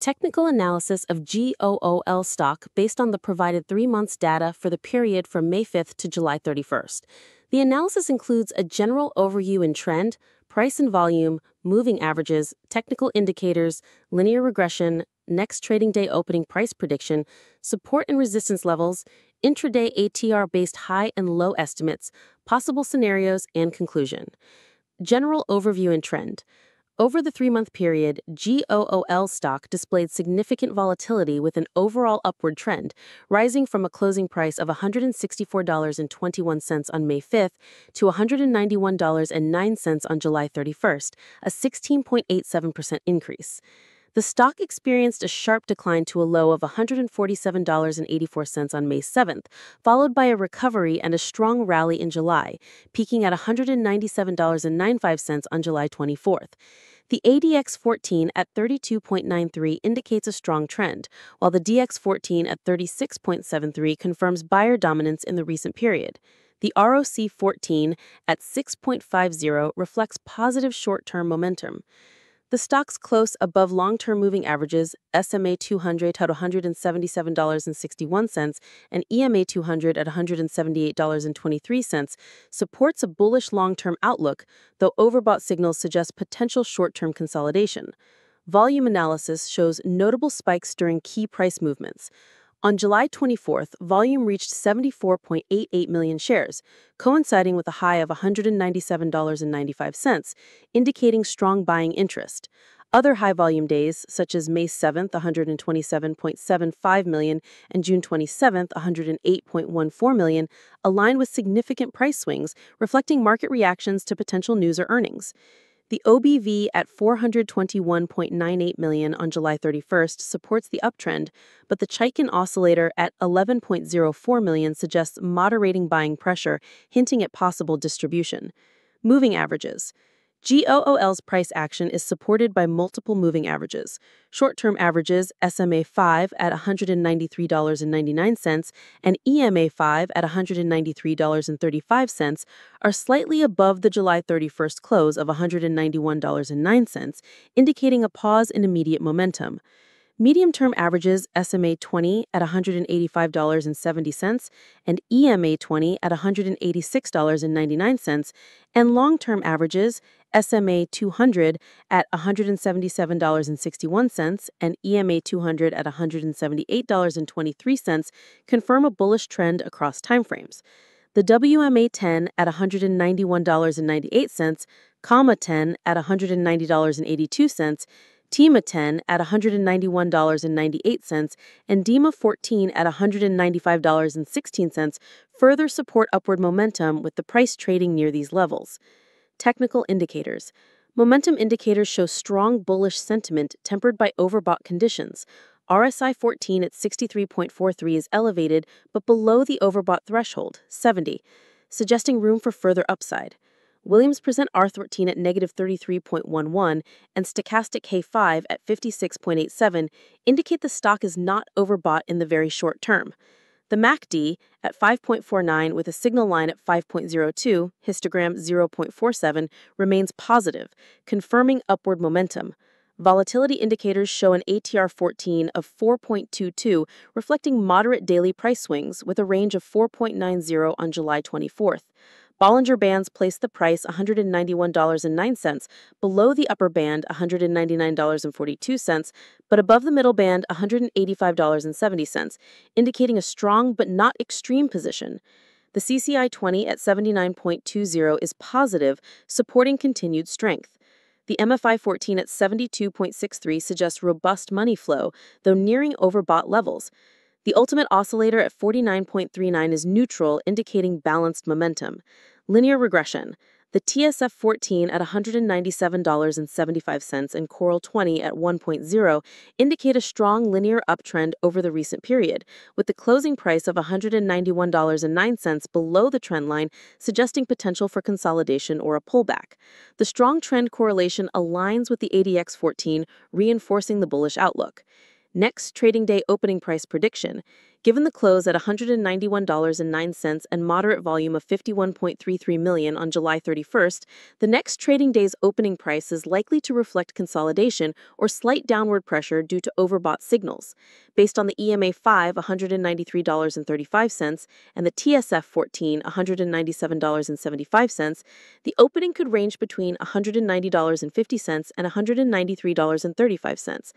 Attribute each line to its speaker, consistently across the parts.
Speaker 1: Technical analysis of GOOL stock based on the provided 3 months data for the period from May 5th to July 31st. The analysis includes a general overview in trend, price and volume, moving averages, technical indicators, linear regression, next trading day opening price prediction, support and resistance levels, intraday ATR-based high and low estimates, possible scenarios, and conclusion. General overview and trend. Over the 3 month period, GOOL stock displayed significant volatility with an overall upward trend, rising from a closing price of $164.21 on May 5th to $191.09 on July 31st, a 16.87% increase. The stock experienced a sharp decline to a low of $147.84 on May 7th, followed by a recovery and a strong rally in July, peaking at $197.95 on July 24th. The ADX14 at 32.93 indicates a strong trend, while the DX14 at 36.73 confirms buyer dominance in the recent period. The ROC14 at 6.50 reflects positive short-term momentum. The stocks close above long-term moving averages, SMA 200 at $177.61 and EMA 200 at $178.23, supports a bullish long-term outlook, though overbought signals suggest potential short-term consolidation. Volume analysis shows notable spikes during key price movements. On July 24th, volume reached 74.88 million shares, coinciding with a high of $197.95, indicating strong buying interest. Other high-volume days, such as May 7th, 127.75 million, and June 27th, 108.14 million, align with significant price swings, reflecting market reactions to potential news or earnings. The OBV at 421.98 million on July 31st supports the uptrend, but the Chaikin oscillator at 11.04 million suggests moderating buying pressure, hinting at possible distribution. Moving averages. GOOL's price action is supported by multiple moving averages. Short-term averages SMA 5 at $193.99 and EMA 5 at $193.35 are slightly above the July 31st close of $191.09, indicating a pause in immediate momentum. Medium-term averages SMA 20 at $185.70 and EMA 20 at $186.99, and long-term averages SMA 200 at $177.61 and EMA 200 at $178.23 confirm a bullish trend across timeframes. The WMA 10 at $191.98, comma 10 at $190.82, TIMA 10 at $191.98, and DIMA 14 at $195.16 further support upward momentum with the price trading near these levels. Technical indicators. Momentum indicators show strong bullish sentiment tempered by overbought conditions. RSI 14 at 63.43 is elevated but below the overbought threshold, 70, suggesting room for further upside. Williams present R13 at negative 33.11 and stochastic K5 at 56.87 indicate the stock is not overbought in the very short term. The MACD at 5.49 with a signal line at 5.02, histogram 0.47, remains positive, confirming upward momentum. Volatility indicators show an ATR 14 of 4.22, reflecting moderate daily price swings with a range of 4.90 on July 24th. Bollinger Bands place the price $191.09, below the upper band $199.42, but above the middle band $185.70, indicating a strong but not extreme position. The CCI 20 at 79.20 is positive, supporting continued strength. The MFI 14 at 72.63 suggests robust money flow, though nearing overbought levels. The ultimate oscillator at 49.39 is neutral, indicating balanced momentum. Linear regression. The TSF 14 at $197.75 and Coral 20 at 1.0 indicate a strong linear uptrend over the recent period, with the closing price of $191.09 below the trend line, suggesting potential for consolidation or a pullback. The strong trend correlation aligns with the ADX 14, reinforcing the bullish outlook. Next trading day opening price prediction. Given the close at $191.09 and moderate volume of 51.33 million on July 31st, the next trading day's opening price is likely to reflect consolidation or slight downward pressure due to overbought signals. Based on the EMA 5, $193.35, and the TSF 14, $197.75, the opening could range between $190.50 and $193.35.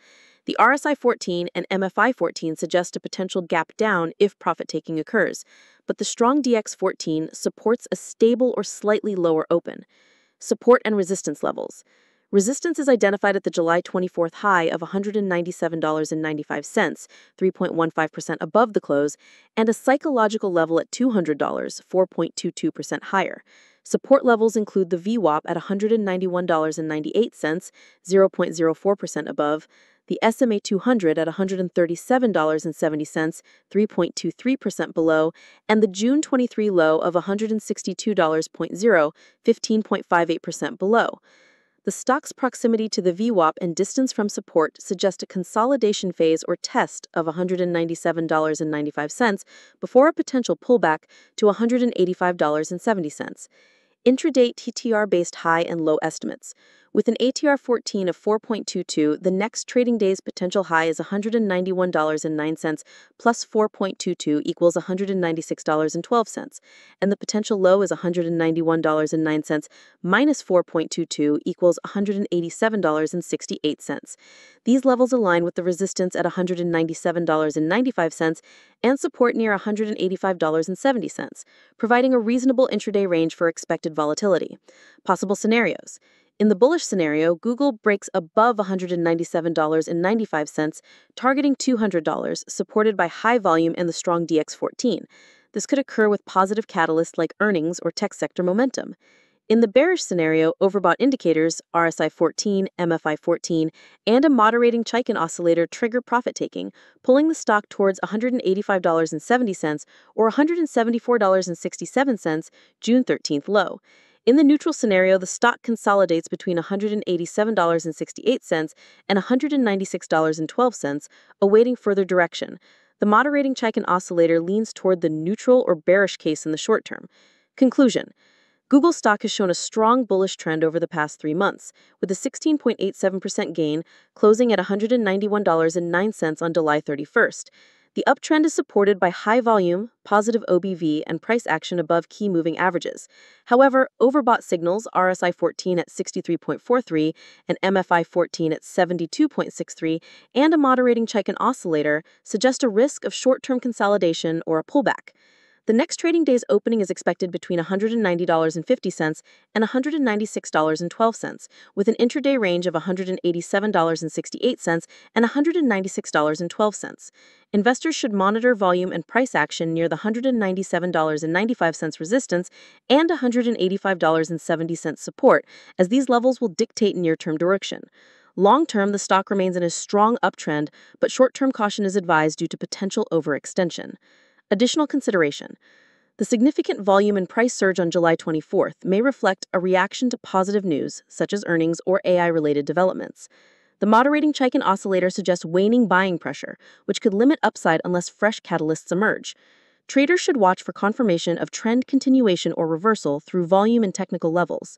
Speaker 1: The RSI 14 and MFI 14 suggest a potential gap down if profit taking occurs, but the strong DX 14 supports a stable or slightly lower open. Support and resistance levels. Resistance is identified at the July 24th high of $197.95, 3.15% above the close, and a psychological level at $200, 4.22% higher. Support levels include the VWAP at $191.98, 0.04% above, the SMA 200 at $137.70, 3.23% below, and the June 23 low of $162.00, 15.58% below. The stock's proximity to the VWAP and distance from support suggest a consolidation phase or test of $197.95 before a potential pullback to $185.70. Intraday TTR-based high and low estimates. With an ATR 14 of 4.22, the next trading day's potential high is $191.09 plus 4.22 equals $196.12, and the potential low is $191.09 minus 4.22 equals $187.68. These levels align with the resistance at $197.95 and support near $185.70, providing a reasonable intraday range for expected volatility. Possible scenarios. In the bullish scenario, Google breaks above $197.95, targeting $200, supported by high volume and the strong DX14. This could occur with positive catalysts like earnings or tech sector momentum. In the bearish scenario, overbought indicators, RSI 14, MFI 14, and a moderating Chaikin oscillator trigger profit taking, pulling the stock towards $185.70 or $174.67 June 13th low. In the neutral scenario, the stock consolidates between $187.68 and $196.12, awaiting further direction. The moderating Chaikin oscillator leans toward the neutral or bearish case in the short term. Conclusion. Google stock has shown a strong bullish trend over the past 3 months, with a 16.87% gain closing at $191.09 on July 31st. The uptrend is supported by high volume, positive OBV, and price action above key moving averages. However, overbought signals, RSI 14 at 63.43 and MFI 14 at 72.63, and a moderating Chaikin oscillator suggest a risk of short-term consolidation or a pullback. The next trading day's opening is expected between $190.50 and $196.12, with an intraday range of $187.68 and $196.12. Investors should monitor volume and price action near the $197.95 resistance and $185.70 support, as these levels will dictate near-term direction. Long-term, the stock remains in a strong uptrend, but short-term caution is advised due to potential overextension. Additional consideration. The significant volume and price surge on July 24th may reflect a reaction to positive news, such as earnings or AI-related developments. The moderating Chaikin oscillator suggests waning buying pressure, which could limit upside unless fresh catalysts emerge. Traders should watch for confirmation of trend continuation or reversal through volume and technical levels.